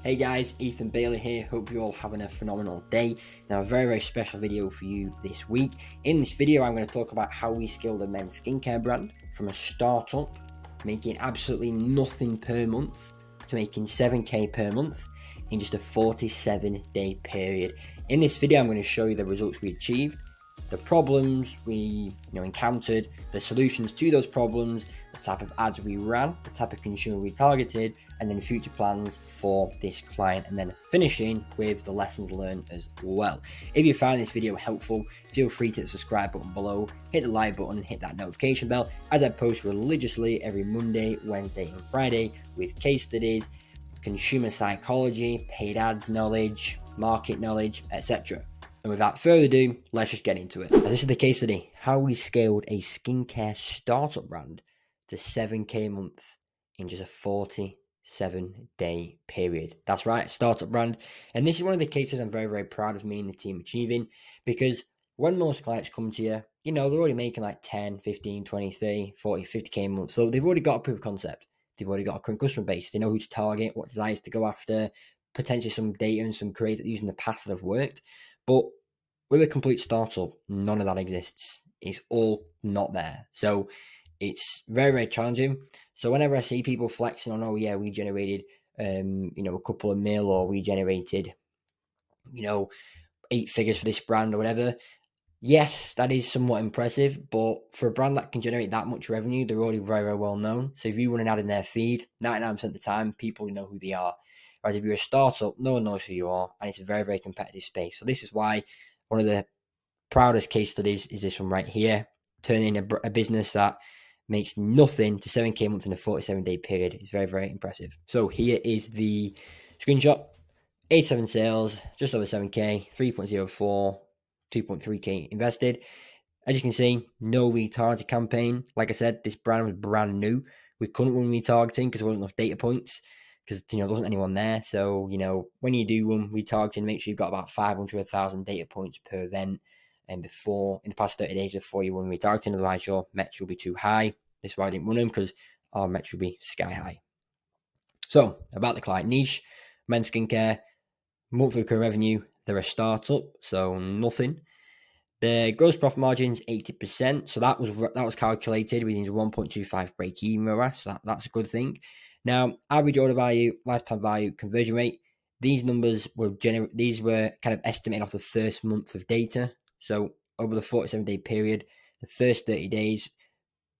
Hey guys, Ethan Bailey here. Hope you're all having a phenomenal day. Now, a very special video for you this week. In this video, I'm going to talk about how we scaled a men's skincare brand from a startup, making absolutely nothing per month, to making 7K per month in just a 47-day period. In this video, I'm going to show you the results we achieved, the problems we encountered, the solutions to those problems, the type of ads we ran, the type of consumer we targeted, and then future plans for this client, and then finishing with the lessons learned as well. If you found this video helpful, feel free to hit the subscribe button below, hit the like button, and hit that notification bell, as I post religiously every Monday, Wednesday, and Friday with case studies, consumer psychology, paid ads knowledge, market knowledge, etc. And without further ado, let's just get into it. Now, this is the case study, how we scaled a skincare startup brand to 7K a month in just a 47-day period. That's right, startup brand. And this is one of the cases I'm very proud of me and the team achieving, because when most clients come to you, they're already making like 10, 15, 20, 30, 40, 50K a month. So they've already got a proof of concept. They've already got a current customer base. They know who to target, what desires to go after, potentially some data and some creative that used in the past that have worked. But with a complete startup, none of that exists. It's all not there. So it's very challenging. So whenever I see people flexing on, oh yeah, we generated, a couple of mil, or we generated, 8 figures for this brand or whatever. Yes, that is somewhat impressive, but for a brand that can generate that much revenue, they're already very well known. So if you run an ad in their feed, 99% of the time, people know who they are. Whereas if you're a startup, no one knows who you are, and it's a very competitive space. So this is why one of the proudest case studies is this one right here. Turning a business that makes nothing to 7K a month in a 47-day period is very impressive. So here is the screenshot. 87 sales, just over 7K, 3.04, 2.3K invested. As you can see, no retargeting campaign. Like I said, this brand was brand new. We couldn't run retargeting because there wasn't enough data points, because there wasn't anyone there. So when you do run retargeting, make sure you've got about 500 to 1,000 data points per event, and in the past 30 days before you run retargeting, otherwise your metrics will be too high. This is why I didn't run them, because our metrics will be sky high. So about the client niche, men's skincare, monthly recurring revenue, they're a startup, so nothing. The gross profit margin is 80%, so that was calculated within 1.25 break even MRR, so that's a good thing. Now, average order value, lifetime value, conversion rate, these numbers were kind of estimated off the first month of data. So over the 47-day period, the first 30 days,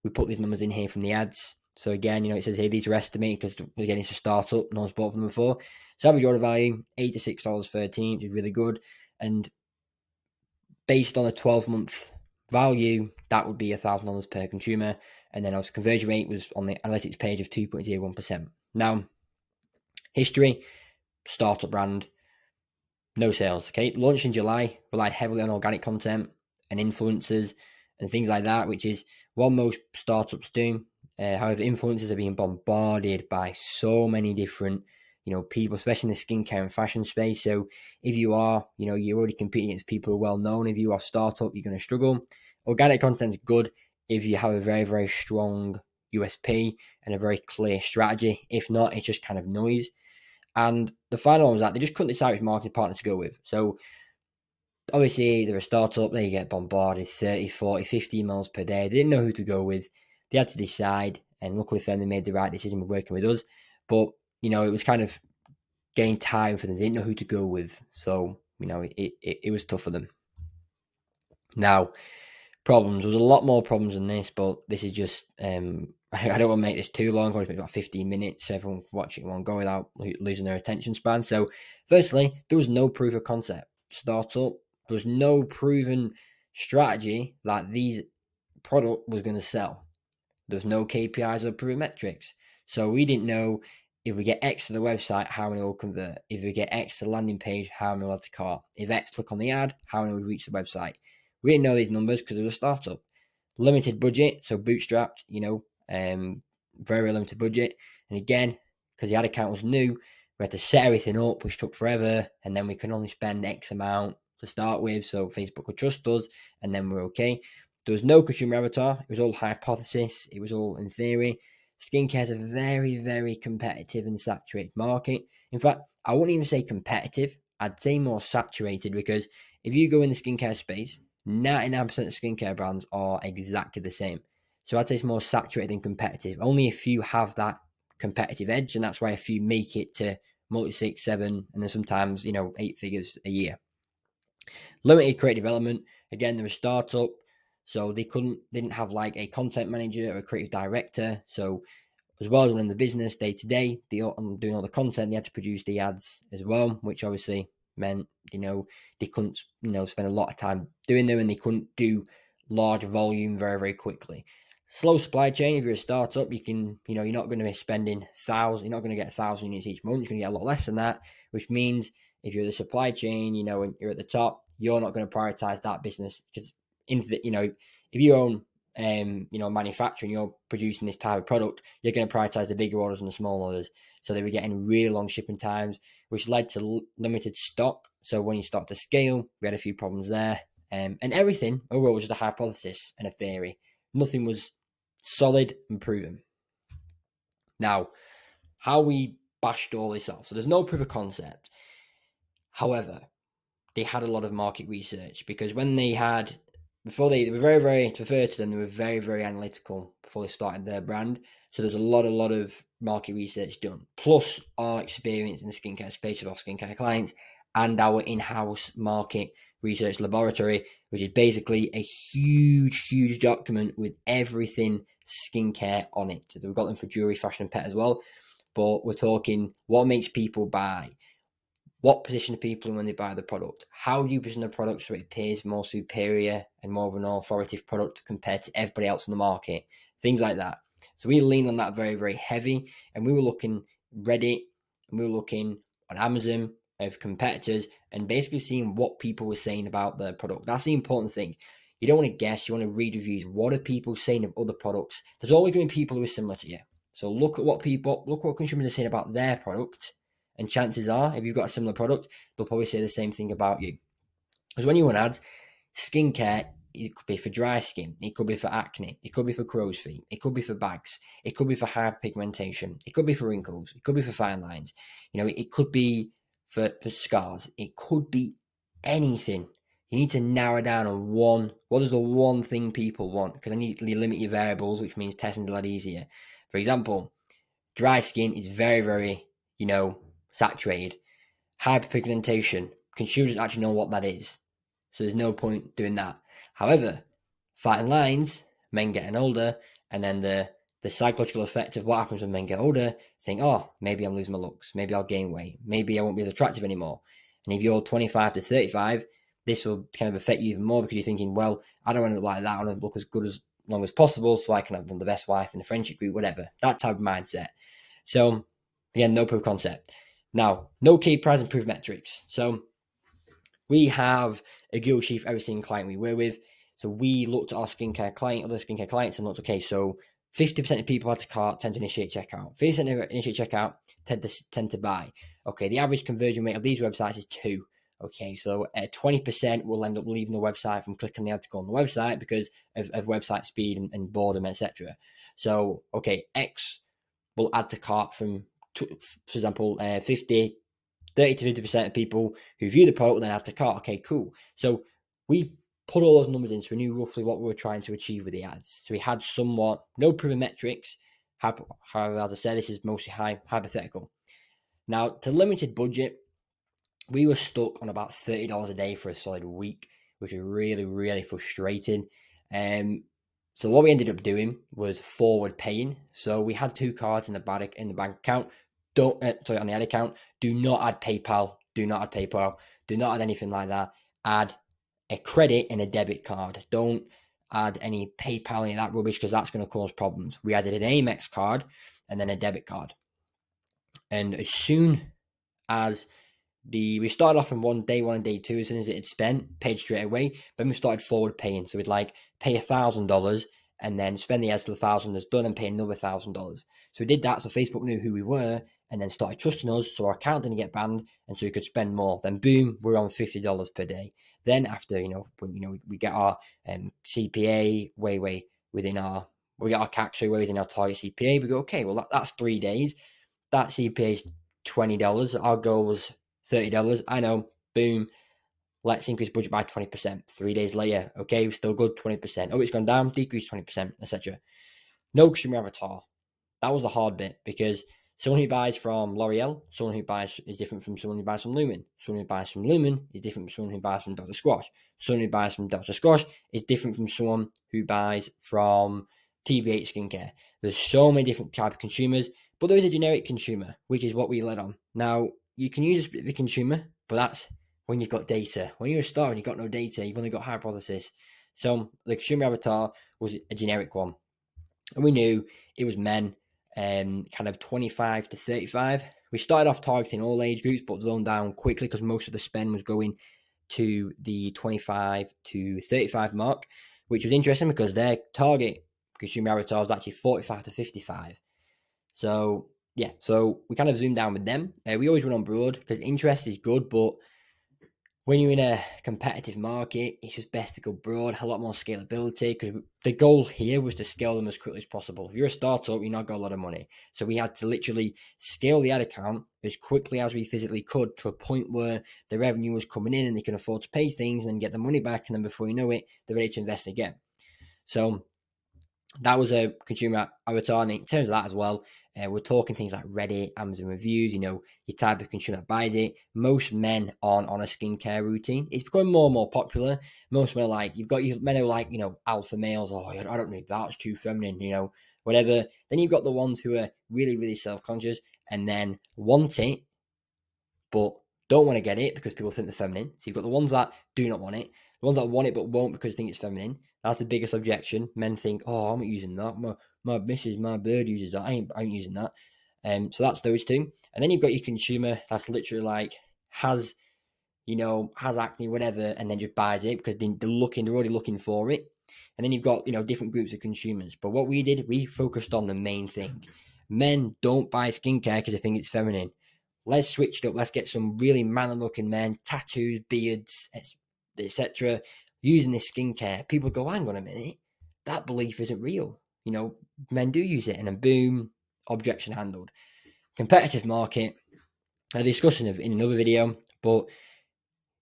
we put these numbers in here from the ads. So again, it says here these are estimated because again it's a startup, no one's bought from them before. So average order value, $86.13, which is really good. And based on a 12-month value, that would be $1,000 per consumer. And then our conversion rate was on the analytics page of 2.01%. Now, history, startup brand, no sales. Okay, launched in July, relied heavily on organic content and influencers and things like that, which is what most startups do. However, influencers are being bombarded by so many different people, especially in the skincare and fashion space. So if you are, you're already competing against people who are well known. If you are a startup, you're going to struggle. Organic content is good if you have a very strong USP and a very clear strategy. If not, it's just kind of noise. And the final one was that they just couldn't decide which marketing partner to go with. So obviously they're a startup, they get bombarded 30, 40, 50 emails per day. They didn't know who to go with. They had to decide, and luckily for them, they made the right decision with working with us. But it was kind of getting time for them. They didn't know who to go with. So, it was tough for them. Now, problems. There was a lot more problems than this, but this is just, I don't want to make this too long. I want to make about 15 minutes so everyone watching one go without losing their attention span. So, firstly, there was no proof of concept. Startup, there was no proven strategy that these product was going to sell. There was no KPIs or proven metrics. So, we didn't know if we get X to the website, how many will convert? If we get X to the landing page, how many will add to cart? If X click on the ad, how many would reach the website? We didn't know these numbers because it was a startup. Limited budget, so bootstrapped, very limited budget. And again, because the ad account was new, we had to set everything up, which took forever. And then we could only spend X amount to start with, so Facebook would trust us, and then we're okay. There was no consumer avatar. It was all hypothesis. It was all in theory. skincare is a very, very competitive and saturated market. In fact, I wouldn't even say competitive. I'd say more saturated, because if you go in the skincare space, 99% of skincare brands are exactly the same. So I'd say it's more saturated than competitive. Only a few have that competitive edge, and that's why a few make it to multi-6, 7, and then sometimes, 8 figures a year. Limited creative development. Again, they're a startup, so they didn't have like a content manager or a creative director. So as well as running the business day to day, doing all the content, they had to produce the ads as well, which obviously meant, they couldn't, spend a lot of time doing them, and they couldn't do large volume very, very quickly. Slow supply chain. If you're a startup, you're not going to be spending thousands, you're not going to get 1,000 units each month. You're going to get a lot less than that, which means if you're the supply chain, and you're at the top, you're not going to prioritize that business, because if you own manufacturing, you're producing this type of product, you're going to prioritize the bigger orders and the small orders. So they were getting really long shipping times, which led to limited stock. So when you start to scale, we had a few problems there. And everything overall was just a hypothesis and a theory. Nothing was solid and proven. Now, how we bashed all this off. So there's no proof of concept. However, they had a lot of market research, because when they were very, very, to refer to them, they were very, very analytical before they started their brand. So there's a lot of market research done, plus our experience in the skincare space with our skincare clients and our in-house market research laboratory, which is basically a huge, huge document with everything skincare on it. So we've got them for jewelry, fashion, and pet as well. But we're talking what makes people buy, what position people in when they buy the product, how do you position the product so it appears more superior and more of an authoritative product compared to everybody else in the market, things like that. So we lean on that very, very heavy, and we were looking Reddit, and we were looking on Amazon of competitors, and basically seeing what people were saying about the product. That's the important thing. You don't want to guess, you want to read reviews. What are people saying of other products? There's always going to be people who are similar to you. So look at what consumers are saying about their product, and chances are, if you've got a similar product, they'll probably say the same thing about you. Because when you run ads, skincare, it could be for dry skin, it could be for acne, it could be for crow's feet, it could be for bags, it could be for hyperpigmentation, it could be for wrinkles, it could be for fine lines, it could be for scars, it could be anything. You need to narrow down on what is the one thing people want, because then you limit your variables, which means testing is a lot easier. For example, dry skin is very, very, saturated. Hyperpigmentation, consumers actually know what that is, so there's no point doing that. However, fine lines, men getting older, and then the psychological effect of what happens when men get older, think, oh, maybe I'm losing my looks, maybe I'll gain weight, maybe I won't be as attractive anymore. And if you're 25 to 35, this will kind of affect you even more, because you're thinking, well, I don't want to look like that, I want to look as good as long as possible so I can have the best wife in the friendship group, whatever, that type of mindset. So again, no proof of concept. Now, no KPIs and proof metrics. So we have a Google sheet for every single client we work with. So we looked at our other skincare clients, and looked, okay, so 50% of people add to cart tend to initiate checkout. 50% initiate checkout tend to buy. Okay, the average conversion rate of these websites is 2. Okay, so 20% will end up leaving the website from clicking the ad to go on the website because of website speed and boredom, etc. So, okay, X will add to cart from, for example, 30 to 50% of people who view the product will then add to cart. Okay, cool. So we put all those numbers in, so we knew roughly what we were trying to achieve with the ads. So we had somewhat no proven metrics. However, as I said, this is mostly hypothetical. Now, to limited budget, we were stuck on about $30 a day for a solid week, which was really, really frustrating. So what we ended up doing was forward paying. So we had 2 cards in the bank account. On the ad account. Do not add PayPal. Do not add anything like that. Add a credit and a debit card. Don't add any PayPal, any of that rubbish, because that's going to cause problems. We added an Amex card and then a debit card. And as soon as we started off in day one and day 2, as soon as it had spent, paid straight away. Then we started forward paying. So we'd pay $1,000 and then spend the ads till $1,000 is done and pay another $1,000. So we did that, so Facebook knew who we were and then started trusting us, so our account didn't get banned, and so we could spend more. Then boom, we're on $50 per day. Then after we get our CPA way within our We got our CAC, so we're within our target CPA. We go, okay, well, that's 3 days. That CPA is $20. Our goal was $30. I know, boom. Let's increase budget by 20%. 3 days later, okay, we're still good, 20%. Oh, it's gone down, decrease 20%, etc. No consumer avatar. That was the hard bit, because someone who buys from L'Oreal, someone who buys is different from someone who buys from Lumen. Someone who buys from Lumen is different from someone who buys from Dr. Squash. Someone who buys from Dr. Squash is different from someone who buys from TBH Skincare. There's so many different types of consumers, but there is a generic consumer, which is what we led on. Now, you can use the consumer, but that's when you've got data. When you're a startup and you've got no data, you've only got hypothesis. So the consumer avatar was a generic one. And we knew it was men, kind of 25 to 35. We started off targeting all age groups, but zoned down quickly because most of the spend was going to the 25 to 35 mark, which was interesting because their target consumer avatar was actually 45 to 55. So, yeah, so we kind of zoomed down with them. We always run on broad because interest is good, but when you're in a competitive market, it's just best to go broad, a lot more scalability, because the goal here was to scale them as quickly as possible. If you're a startup, you're not got a lot of money. So we had to literally scale the ad account as quickly as we physically could to a point where the revenue was coming in and they can afford to pay things and then get the money back. And then before you know it, they're ready to invest again. So that was a consumer avatar. And in terms of that as well, we're talking things like Reddit, Amazon reviews, your type of consumer that buys it. Most men aren't on a skincare routine. It's becoming more and more popular. Most men are like, you've got men who are like, alpha males. Oh, I don't need that. It's too feminine, whatever. Then you've got the ones who are really, really self-conscious and then want it, but don't want to get it because people think they're feminine. So you've got the ones that do not want it, the ones that want it but won't because they think it's feminine. That's the biggest objection. Men think, oh, I'm not using that. My bird uses that. I ain't using that. So that's those two. And then you've got your consumer that's literally like has acne, whatever, and then just buys it because they're already looking for it. And then you've got, different groups of consumers. But what we did, we focused on the main thing. Men don't buy skincare because they think it's feminine. Let's switch it up. Let's get some really manly-looking men, tattoos, beards, etc., using this skincare. People go, hang on a minute, that belief isn't real. Men do use it, and then boom, objection handled. Competitive market, I discussed in another video, but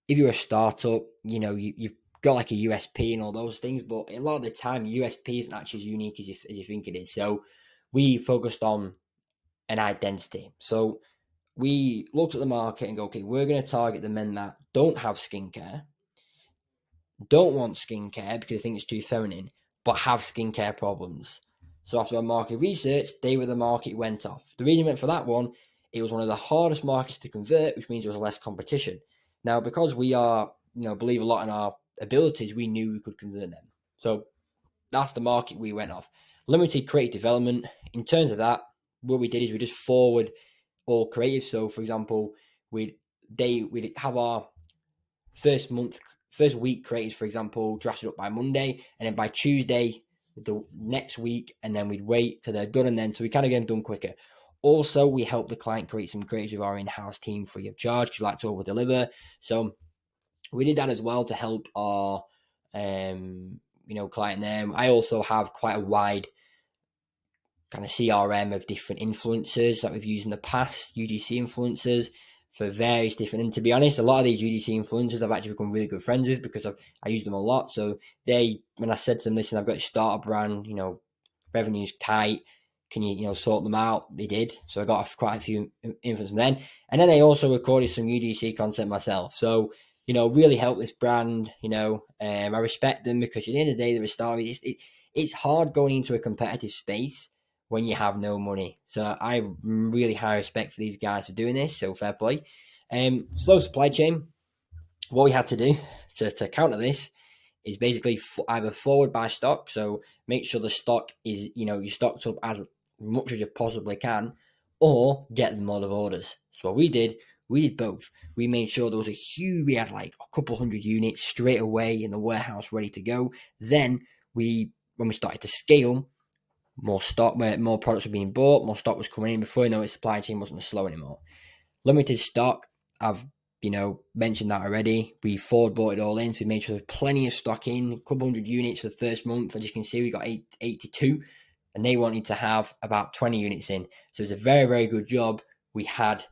if you're a startup, you've got like a USP and all those things, but a lot of the time, USP isn't actually as unique as you think it is. So we focused on an identity. So we looked at the market and go, okay, we're going to target the men that don't have skincare, don't want skincare because they think it's too feminine, but have skincare problems. So after our market research, they were the market went off. The reason we went for that one, it was one of the hardest markets to convert, which means there was less competition. Now, because we are, believe a lot in our abilities, we knew we could convert them. So that's the market we went off. Limited creative development. In terms of that, what we did is we just forward all creative. So, for example, we'd have our first week creatives, for example, drafted up by Monday, and then by Tuesday the next week, and then we'd wait till they're done, and then so we kind of get them done quicker. Also, we help the client create some creatives with our in-house team free of charge because we like to over-deliver. So we did that as well to help our client there. I also have quite a wide kind of CRM of different influencers that we've used in the past, UGC influencers for various different, and to be honest, a lot of these UGC influencers I've actually become really good friends with because I use them a lot. So when I said to them, listen, I've got to start a brand, revenue's tight, can you, sort them out? They did. So I got quite a few influencers from then. And then I also recorded some UGC content myself. So, really help this brand, I respect them because at the end of the day, they're a startup. It's hard going into a competitive space when you have no money. So I have really high respect for these guys for doing this. So fair play. Slow supply chain. What we had to do to counter this is basically either forward buy stock. So make sure the stock is, you're stocked up as much as you possibly can, or get them all of orders. So what we did both. We made sure there was we had like a couple hundred units straight away in the warehouse ready to go. Then when we started to scale, more stock, where more products were being bought, more stock was coming in. Before you know it, supply chain wasn't slow anymore. Limited stock. I've mentioned that already. We forward bought it all in, so we made sure there's plenty of stock in, a couple hundred units for the first month. As you can see, we got 82, and they wanted to have about 20 units in. So it's a very, very good job. We had,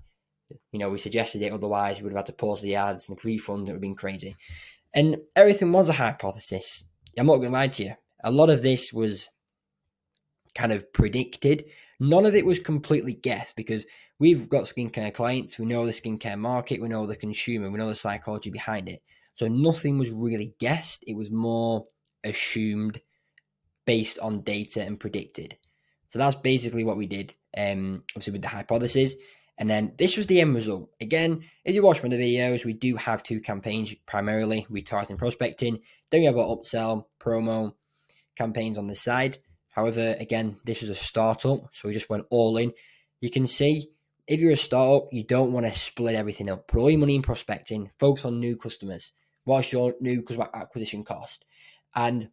we suggested it, otherwise we would have had to pause the ads and refunds. It would have been crazy. And everything was a hypothesis. I'm not going to lie to you. A lot of this was kind of predicted. None of it was completely guessed, because we've got skincare clients. We know the skincare market. We know the consumer. We know the psychology behind it. So nothing was really guessed. It was more assumed based on data and predicted. So that's basically what we did, obviously with the hypothesis. And then this was the end result. Again, if you watch one of the videos, we do have two campaigns primarily. We target prospecting. Then we have our upsell, promo campaigns on the side. However, again, this was a startup, so we just went all in. You can see, if you're a startup, you don't want to split everything up. Put all your money in prospecting. Focus on new customers. What's your new customer acquisition cost? And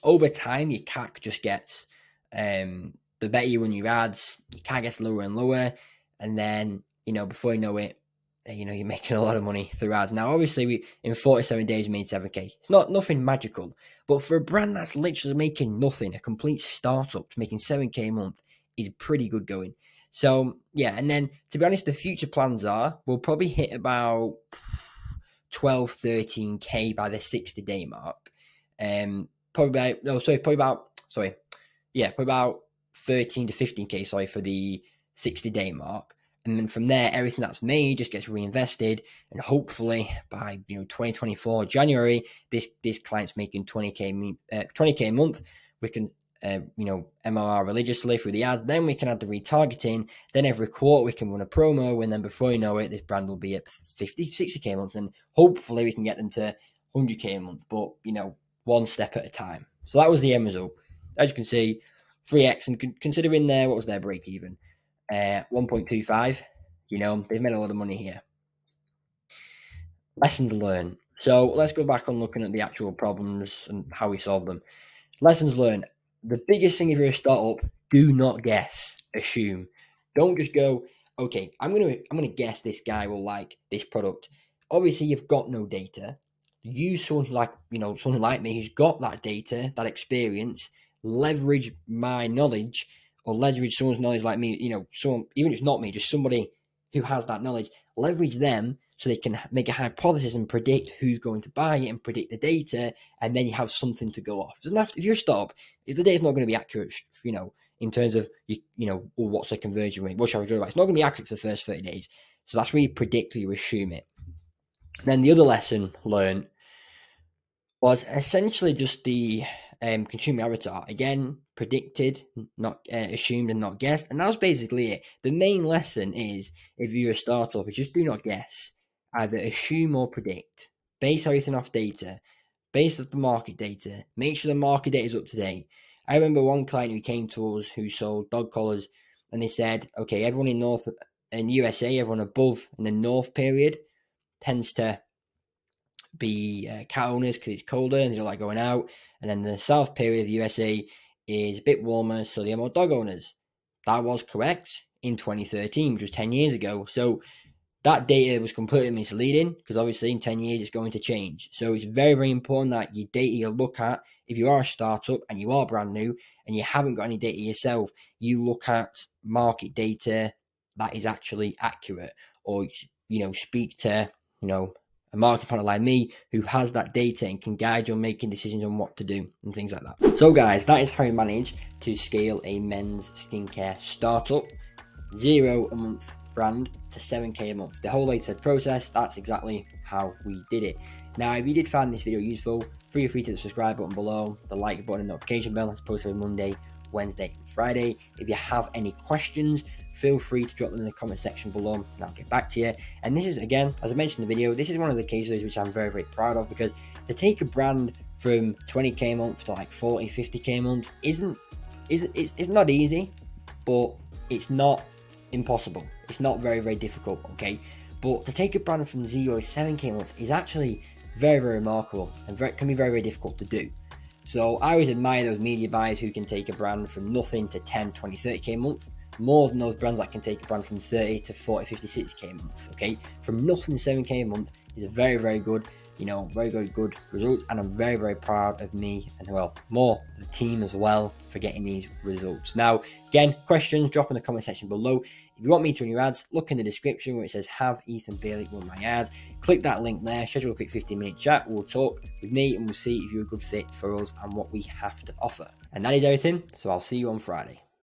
over time, your CAC just gets, the better you run your ads, your CAC gets lower and lower. And then, before you know it, you're making a lot of money through ads. Now, obviously, in 47 days, we made 7K. It's not nothing magical. But for a brand that's literally making nothing, a complete startup, making 7K a month is pretty good going. So, yeah. And then, to be honest, the future plans are, we'll probably hit about 12, 13K by the 60-day mark. Probably about 13 to 15K, for the 60-day mark. And then from there, everything that's made just gets reinvested. And hopefully by 2024 January, this client's making 20K a month. We can MRR religiously through the ads. Then we can add the retargeting. Then every quarter we can run a promo. And then before you know it, this brand will be at 50, 60K a month. And hopefully we can get them to 100K a month. But one step at a time. So that was the end result. As you can see, 3x. And considering what was their break even? 1.25, they've made a lot of money here. Lessons learned. So let's go back on looking at the actual problems and how we solve them. Lessons learned. The biggest thing if you're a startup, do not guess, assume. Don't just go, okay, I'm gonna guess this guy will like this product. Obviously, you've got no data. Use someone like me who's got that data, that experience. Leverage my knowledge. Or leverage someone's knowledge like me, someone, even if it's not me, just somebody who has that knowledge, leverage them so they can make a hypothesis and predict who's going to buy it and predict the data, and then you have something to go off. Doesn't have to, if you're a startup, if the data's not going to be accurate, in terms of, what's the conversion rate, what shall I do about? It's not going to be accurate for the first 30 days. So that's where you predict or you assume it. Then the other lesson learned was essentially just the consumer avatar. Again, predicted, not assumed and not guessed. And that was basically it. The main lesson is, if you're a startup, is just do not guess. Either assume or predict. Base everything off data. Base off the market data. Make sure the market data is up to date. I remember one client who came to us who sold dog collars, and they said, okay, everyone in USA, everyone above in the north period tends to be cat owners because it's colder and they don't like going out. And then the south period of the USA is a bit warmer, so they are more dog owners. That was correct in 2013, which was 10 years ago. So that data was completely misleading, because obviously in 10 years it's going to change. So it's very, very important that your data you look at, if you are a startup and you are brand new and you haven't got any data yourself, you look at market data that is actually accurate, or speak to a marketing partner like me who has that data and can guide you on making decisions on what to do and things like that. So guys, that is how we manage to scale a men's skincare startup, 0 a month brand to 7K a month. The whole latest process, that's exactly how we did it. Now, if you did find this video useful, feel free to the subscribe button below, the like button and notification bell. It's posted every Monday, Wednesday, and Friday. If you have any questions, feel free to drop them in the comment section below and I'll get back to you. And this is, again, as I mentioned in the video, this is one of the cases which I'm very, very proud of, because to take a brand from 20K a month to like 40, 50K a month it's not easy, but it's not impossible. It's not very, very difficult, okay? But to take a brand from 0 to 7K a month is actually very, very remarkable and can be very, very difficult to do. So I always admire those media buyers who can take a brand from nothing to 10, 20, 30K a month. more than those brands that can take a brand from 30 to 40, 50, 60k a month. Okay, from nothing to 7k a month is a very, very good, very good results, and I'm very, very proud of me and more the team as well for getting these results. Now, again, questions, drop in the comment section below. If you want me to run your ads, look in the description where it says have Ethan Bailey run my ads. Click that link there, schedule a quick 15-minute chat. We'll talk with me and we'll see if you're a good fit for us and what we have to offer. And that is everything, so I'll see you on Friday.